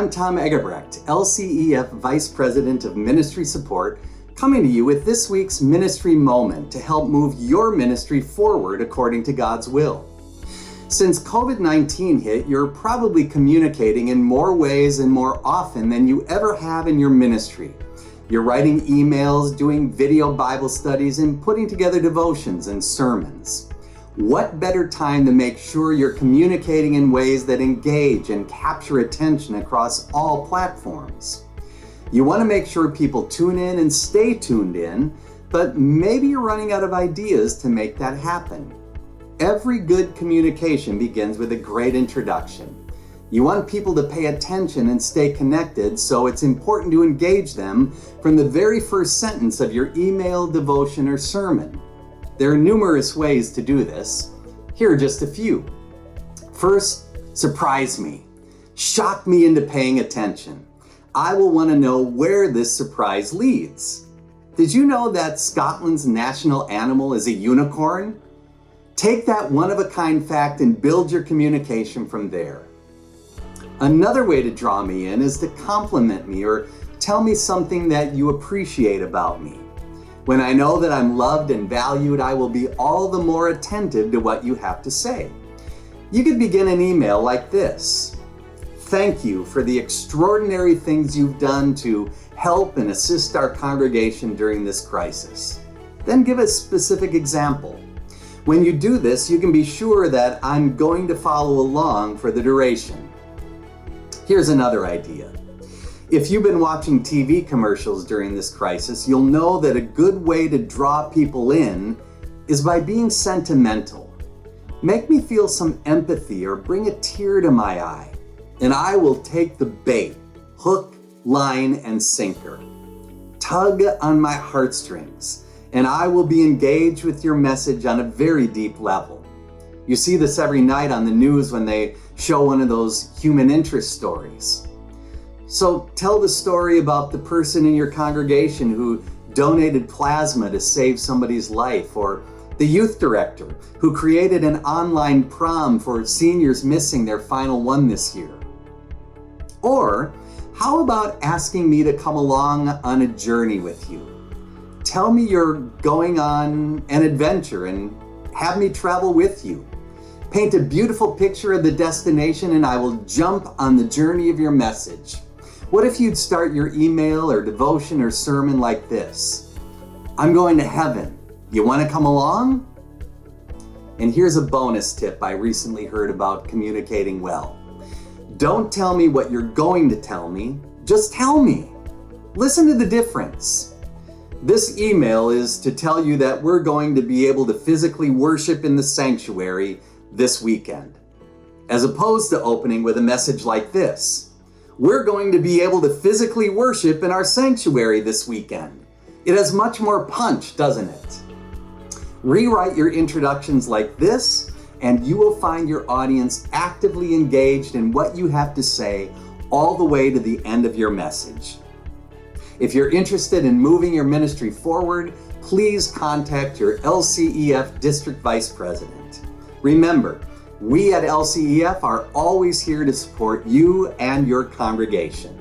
I'm Tom Egebrecht, LCEF Vice President of Ministry Support, coming to you with this week's Ministry Moment to help move your ministry forward according to God's will. Since COVID-19 hit, you're probably communicating in more ways and more often than you ever have in your ministry. You're writing emails, doing video Bible studies, and putting together devotions and sermons. What better time to make sure you're communicating in ways that engage and capture attention across all platforms? You want to make sure people tune in and stay tuned in, but maybe you're running out of ideas to make that happen. Every good communication begins with a great introduction. You want people to pay attention and stay connected, so it's important to engage them from the very first sentence of your email, devotion, or sermon. There are numerous ways to do this. Here are just a few. First, surprise me. Shock me into paying attention. I will want to know where this surprise leads. Did you know that Scotland's national animal is a unicorn? Take that one-of-a-kind fact and build your communication from there. Another way to draw me in is to compliment me or tell me something that you appreciate about me. When I know that I'm loved and valued, I will be all the more attentive to what you have to say. You could begin an email like this. Thank you for the extraordinary things you've done to help and assist our congregation during this crisis. Then give a specific example. When you do this, you can be sure that I'm going to follow along for the duration. Here's another idea. If you've been watching TV commercials during this crisis, you'll know that a good way to draw people in is by being sentimental. Make me feel some empathy or bring a tear to my eye, and I will take the bait, hook, line, and sinker. Tug on my heartstrings, and I will be engaged with your message on a very deep level. You see this every night on the news when they show one of those human interest stories. So tell the story about the person in your congregation who donated plasma to save somebody's life, or the youth director who created an online prom for seniors missing their final one this year. Or how about asking me to come along on a journey with you? Tell me you're going on an adventure and have me travel with you. Paint a beautiful picture of the destination and I will jump on the journey of your message. What if you'd start your email or devotion or sermon like this? I'm going to heaven. You want to come along? And here's a bonus tip I recently heard about communicating well. Don't tell me what you're going to tell me. Just tell me. Listen to the difference. This email is to tell you that we're going to be able to physically worship in the sanctuary this weekend, as opposed to opening with a message like this. We're going to be able to physically worship in our sanctuary this weekend. It has much more punch, doesn't it? Rewrite your introductions like this, and you will find your audience actively engaged in what you have to say all the way to the end of your message. If you're interested in moving your ministry forward, please contact your LCEF District Vice President. Remember, we at LCEF are always here to support you and your congregation.